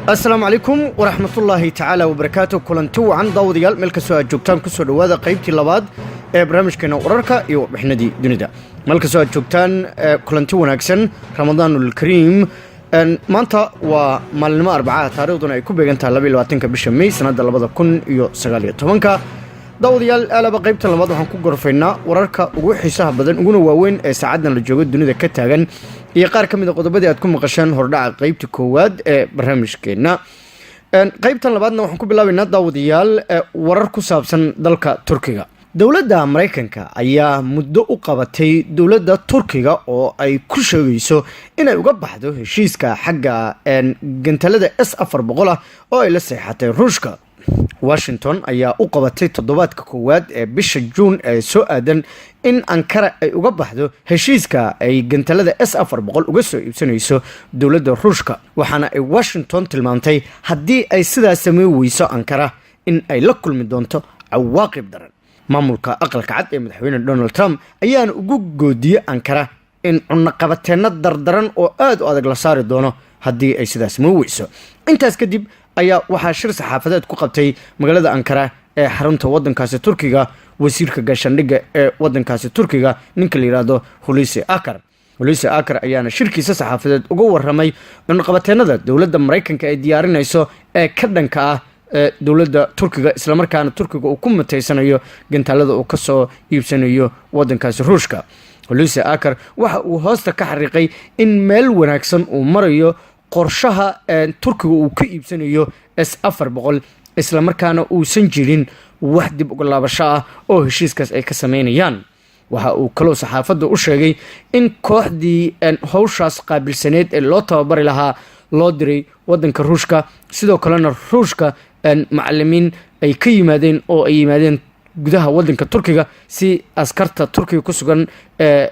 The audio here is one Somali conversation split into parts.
السلام عليكم ورحمة الله تعالى وبركاته. كلنتو عن داوديال ملك سؤال جوجتان كسر هذا قيبتي لبعض برنامج كنا ورركا يو بحندي دنيا ملك سؤال جوجتان كلنتو وناكسن رمضان الكريم maanta waa maalmo arbacada taariikhduna ay ku beegantahay 22 bisha May sanada 2019 dawadayaal alaba qaybta labaad waxaan ku gorfaynaa wararka ugu xiisaha badan uguna waaweyn ee saacadan la joogo dunida ka taagan iyo qaar kamid ah qodobadii aad ku maqasheen hordhaca qaybta koowaad ee barnaamijkeena qaybtan labaadna waxaan ku bilaabaynaa dawadayaal warar ku saabsan dalka Turkiga. dowladda Mareykanka ayaa muddo u qabatay dowladda Turkiga oo ay ku sheegayso inay uga baxdo heshiiska xagga gantalada S400 oo ay la saxeexatay Ruushka. Washington ayaa u qabatay toddobaadka koowaad ee bisha June ee soo aadan in Ankara ay uga baxdo heshiiska ay gantalada S400 uga soo iibsanayso dowladda Ruushka, waxaana ay Washington tilmaantay haddii ay sidaas sameyn weyso Ankara in ay la kulmi doonto cawaaqib daran. maamulka aqalka cad ee madaxweyne Donald Trump ayaana ugu goodiyay Ankara in cunaqabateena dardaran oo aad u adag la saari doono haddii ay sidaas muuweyso. intaas kadib ayaa waxaa shir saxaafadeed ku qabtay magaalada Ankara ee xarunta wadankaasi Turkiga wasiirka gaashaandhigga ee wadankaasi Turkiga ninka la yiraahdo Hulusi Akar ayaana shirkiisa saxaafadeed uga warramay cunaqabateenada dowladda Mareykanka ay diyaarinayso ee ka dhanka ah dowladda Turkiga isla markaana Turkiga uu ku mataysanayo gantalada uu ka soo iibsanayo wadankaasi Ruushka. Hulusi Akar waxa uu hoosta ka xariiqay in meel wanaagsan uu marayo qorshaha Turkiga uu ka iibsanayo S400 isla markaana uusan jirin wax dib uga laabasho ah oo heshiiskaas ay ka sameynayaan. waxa uu kaloo saxaafadda u sheegay in kooxdii hawshaas qaabilsaneed ee loo tababari lahaa loo diray wadanka Ruushka, sidoo kalena Ruushka macallimiin ay ka yimaadeen oo ay yimaadeen gudaha wadanka Turkiga si askarta Turkiga ku sugan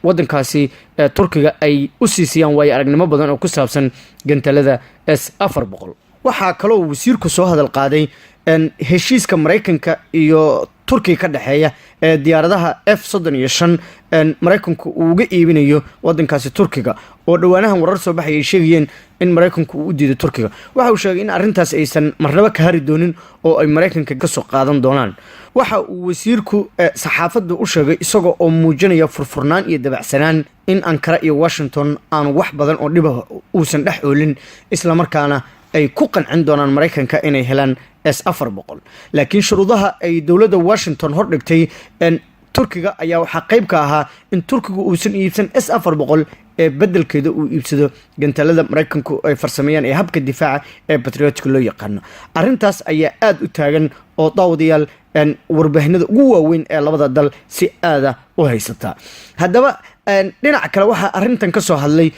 wadankaasi Turkiga ay u siisiyaan way aragnimo badan oo ku saabsan gantalada S400. waxa kaloo wasiirku soo hadal qaaday heshiiska Mareykanka iyo Turkiga ka dhaxeeya ee diyaaradaha F-35 Mareykanku uu uga iibinayo wadankaasi Turkiga oo dhawaanahan warar soo baxay ay sheegayeen in Mareykanku uu u diiday Turkiga. waxa uu sheegay in arrintaas aysan marnaba ka hari doonin oo ay Mareykanka ka soo qaadan doonaan. waxa uu wasiirku saxaafadda u sheegay isagoo oo muujinaya furfurnaan iyo dabacsanaan in Ankara iyo Washington aan wax badan oo dhib ah uusan dhex oolin isla markaana ay ku qancin doonaan Mareykanka inay helaan S400. laakiin shuruudaha ay dowladda Washington hor dhigtay Turkiga ayaa waxa qayb ka ahaa in Turkigu uusan iibsan S400 ee bedelkeeda uu iibsado gantalada Mareykanku ay farsameeyaan ee habka difaaca ee Patriot loo yaqaan. arrintaas ayaa aad u taagan oo daawadayaal warbaahinada ugu waaweyn ee labada dal si aad u haysata. haddaba dhinaca kale waxa arrintan ka soo hadlay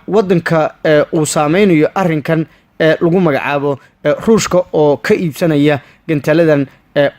wadanka uu saameynayo arrinkan lagu magacaabo Ruushka oo ka iibsanaya gantaladan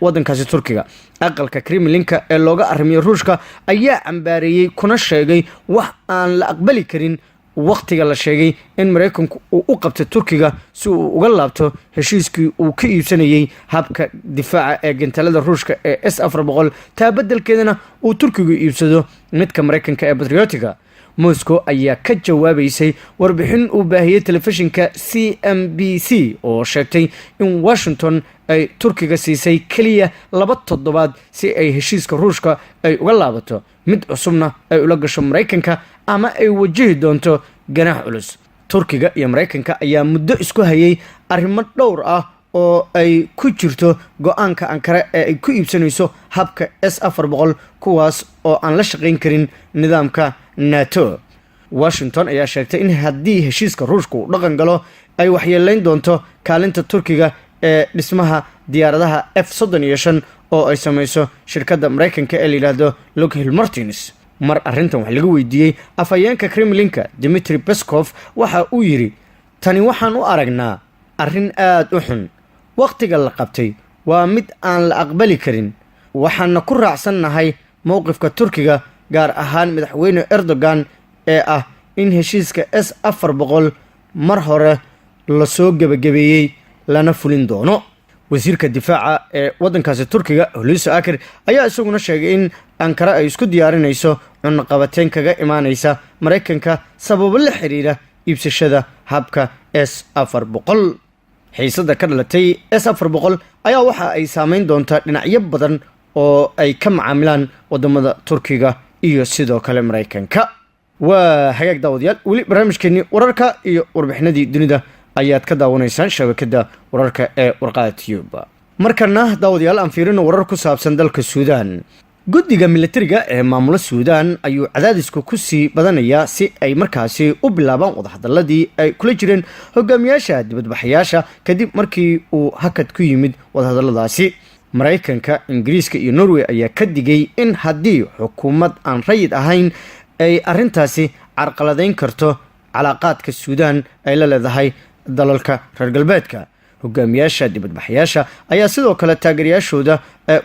wadankaasi Turkiga. aqalka Kremlinka ee looga arimiyo Ruushka ayaa cambaareeyay kuna sheegay wax aan la aqbali karin waqtiga la sheegay in Mareykanku uu u qabtay Turkiga si uu uga laabto heshiiskii uu ka iibsanayay habka difaaca ee gantalada Ruushka ee S400 taa bedelkeedana uu Turkigu iibsado midka Mareykanka ee Patriotiga. Moscow ayaa ka jawaabaysay warbixin uu baahiyay telefishinka CNBC oo sheegtay in Washington ay Turkiga siisay kaliya 2 toddobaad si ay heshiiska Ruushka ay uga laabato mid cusubna ay ula gasho Mareykanka ama ay wajihi doonto ganaax culus. Turkiga iyo Mareykanka ayaa muddo isku hayay arrimo dhowr ah oo ay ku jirto go'aanka Ankara ee ay ku iibsanayso habka S400 kuwaas oo aan la shaqeyn karin nidaamka NATO. Washington ayaa sheegtay in haddii heshiiska Ruushka uu dhaqan galo ay waxyeeleyn doonto kaalinta Turkiga ee dhismaha diyaaradaha F-35 oo ay samayso shirkadda Mareykanka ee la yiraahdo Lockheed Martin. mar arrintan wax laga weydiiyay afhayeenka Kremlinka Dmitry Peskov waxa uu yiri tani waxaan u aragnaa arrin aad u xun. waqtiga la qabtay waa mid aan la aqbali karin. waxaan ku raacsannahay mowqifka Turkiga gaar ahaan madaxweyne Erdogan ee ah in heshiiska S400 mar hore la soo gabagabeeyay lana fulin doono. wasiirka difaaca ee wadankaasi Turkiga Hulusi Akar ayaa isaguna sheegay in Ankara ay isku diyaarinayso cunaqabateyn kaga imaanaysa Mareykanka sabab la xiriira iibsashada habka S400. xiisada ka dhalatay S-400 ayaa waxa ay saameyn doontaa dhinacyo badan oo ay ka macaamilaan wadamada Turkiga iyo sidoo kale Mareykanka. waa hagaag daawadayaal, weli barnaamijkeennii wararka iyo warbixinadii dunida ayaad ka daawanaysaan shabakada wararka ee Warqaad Tube. markana daawadayaal aan fiirino warar ku saabsan dalka Suudaan. guddiga militariga ee maamula Suudaan ayuu cadaadisku ku sii badanayaa si ay markaasi u bilaabaan wadahadaladii ay kula jireen hogaamiyaasha dibadbaxayaasha kadib markii uu hakad ku yimid wadahadaladaasi. Mareykanka, Ingiriiska iyo Norway ayaa ka digay in haddii xukuumad aan rayid ahayn ay arrintaasi carqaladeyn karto calaaqaadka Suudaan ay la leedahay dalalka reer galbeedka. hogaamiyaasha dibadbaxayaasha ayaa sidoo kale taageerayaashooda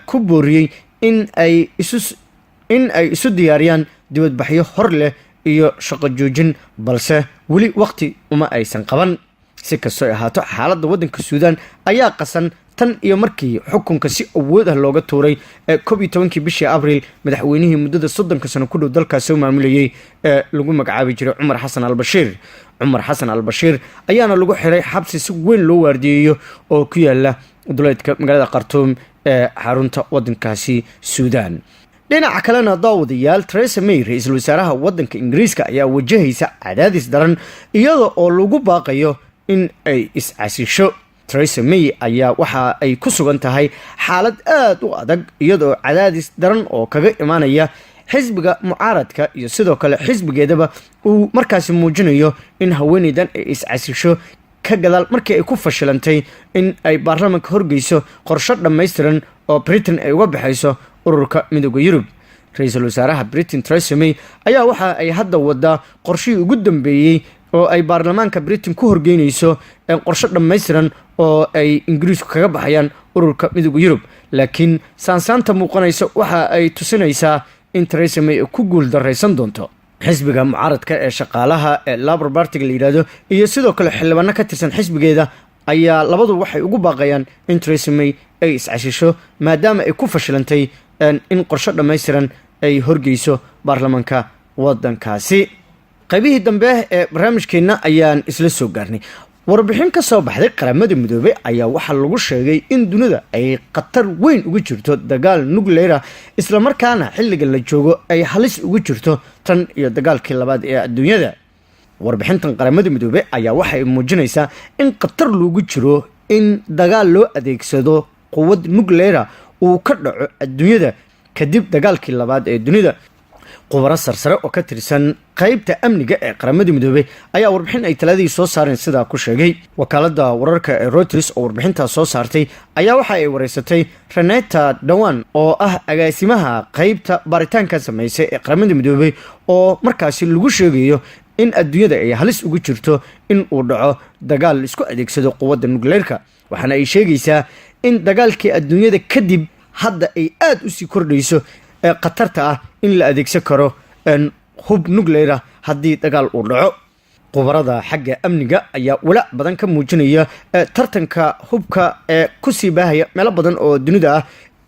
ku booriyey in ay isu diyaariyaan dibadbaxyo hor leh iyo shaqo joojin, balse weli waqti uma aysan qaban. si kastoo ahaato, xaaladda waddanka Suudaan ayaa qasan tan iyo markii xukunka si awood ah looga tuuray 11 bishii Abriil madaxweynihii muddada 30 sano ku dhow dalkaas soo maamulayay ee lagu magacaabi jiray Cumar Xasan al-Bashiir. Cumar Xasan al-Bashiir ayaana lagu xiray xabsi si weyn loo waardiyeeyo oo ku yaala duleedka magaalada Khartoum ee xarunta waddankaasi Suudaan. dhinaca kalena daawadayaal, Theresa May, ra'iisul wasaaraha waddanka Ingiriiska, ayaa wajahaysa cadaadis daran iyada oo lagu baaqayo in ay is-casisho. Theresa May ayaa waxa ay ku sugan tahay xaalad aad u adag iyadoo cadaadis daran oo kaga imaanaya xisbiga mucaaradka iyo sidoo kale xisbigeedaba uu markaasi muujinayo in haweeneydan ay is-casisho ka gadaal markii ay ku fashilantay in ay baarlamaanka horgeyso qorshe dhammaystiran oo Britain ay uga baxayso ururka midowga Yurub. ra'iisul wasaaraha Britain Theresa May ayaa waxa ay hadda wadaa qorshihii ugu dambeeyay oo ay baarlamaanka Britain ku horgeynayso qorshe dhammaystiran oo ay Ingiriisku kaga baxayaan ururka midowga Yurub. laakiin saansaanta muuqanaysa waxa ay tusinaysaa in Theresa May ku guul dareysan doonto. xisbiga mucaaradka ee shaqaalaha ee Labour Party la yiraahdo iyo sidoo kale xildhibaano ka tirsan xisbigeeda ayaa labadu waxay ugu baaqayaan in Theresa May ay is-casisho maadaama ay ku fashilantay in qorshe dhammaystiran ay horgeyso baarlamaanka waddankaasi. qaybihii dambe ee barnaamijkeena ayaan isla soo gaarnay. warbixin ka soo baxday qaramada midoobay ayaa waxaa lagu sheegay in dunida ay khatar weyn ugu jirto dagaal nuclear isla markaana xilliga la joogo ay halis ugu jirto tan iyo dagaalkii labaad ee adduunyada. warbixintan qaramada midoobay ayaa waxay muujinaysaa in khatar loogu jiro in dagaal loo adeegsado quwad nuclear uu ka dhaco adduunyada kadib dagaalkii labaad ee dunida. khubaro sarsare oo ka tirsan qaybta amniga ee qaramada midoobay ayaa warbixin ay taladii soo saareen sidaa ku sheegay. wakaalada wararka ee Reuters oo warbixintaas soo saartay ayaa waxa ay wareysatay Renata Dawan oo ah agaasimaha qaybta baaritaanka sameysay ee qaramada midoobay oo markaasi lagu sheegayo in adduunyada ay halis ugu jirto in uu dhaco dagaal isku adeegsado quwadda nuclearka. waxaana ay sheegaysaa in dagaalkii adduunyada kadib hadda ay aad u sii kordhayso khatarta ah in la adeegsan karo hub nuclear haddii dagaal uu dhaco. khubarada xagga amniga ayaa walaac badan ka muujinaya tartanka hubka ee kusii baahaya meelo badan oo dunida ah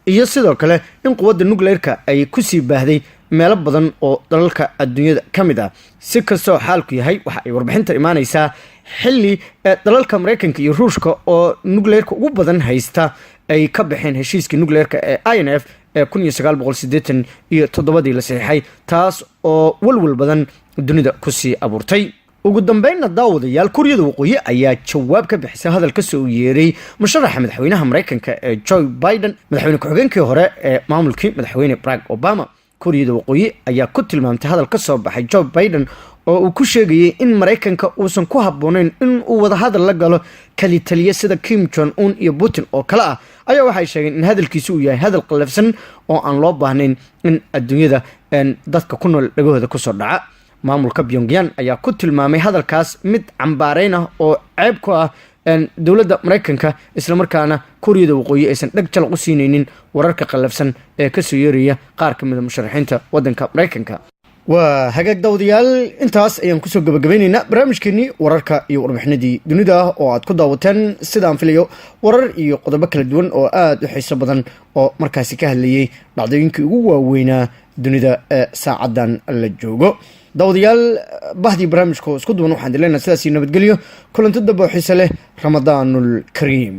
iyo sidoo kale in quwadda nuclearka ay kusii baahday meelo badan oo dalalka adduunyada ka mid ah. si kastoo xaalku yahay, waxa ay warbixinta imaanaysaa xilli dalalka Mareykanka iyo Ruushka oo nuclearka ugu badan haysta ay ka baxeen heshiiskii nuclearka ee INF ee 1987 la saxiixay, taas oo walwal badan dunida kusii abuurtay. ugu dambeynna daawadayaal, Kuuriyada Waqooyi ayaa jawaab ka bixisay hadal ka soo yeeray musharaxa madaxweynaha Mareykanka ee Joe Biden, madaxweyne ku-xigeenkii hore ee maamulkii madaxweyne Barack Obama. Kuuriyada Waqooyi ayaa ku tilmaamtay hadal ka soo baxay Joe Biden oo uu ku sheegayay in Mareykanka uusan ku habboonayn in uu wada hadal la galo kali taliye sida Kim Jong Un iyo Putin oo kale ah. ayaa waxay sheegeen in hadalkiisu uu yahay hadal qalafsan oo aan loo baahnayn in adduunyada dadka ku nool dhagahooda kusoo dhaca. maamulka Pyongyang ayaa ku tilmaamay hadalkaas mid cambaareyn ah oo ceeb ku ah dowladda Mareykanka, isla markaana Kuuriyada Waqooyi aysan dhag jal u siinaynin wararka qalafsan ee ka soo yeeraya qaar ka mid ah musharaxiinta waddanka Mareykanka. waa hagaag daawadayaal, intaas ayaan kusoo gabagabaynaynaa barnaamijkeenii wararka iyo warbixinadii dunida oo aad ku daawateen sidaan filayo warar iyo qodobo kala duwan oo aad u xiiso badan oo markaasi ka hadlayay dhacdooyinkii ugu waaweynaa dunida saacadan la joogo. daawadayaal bahdii barnaamijka isku duwan waxaan dileynaa sidaasii nabadgelyo kulanti dambe oo xiise leh ramadaanul kariim.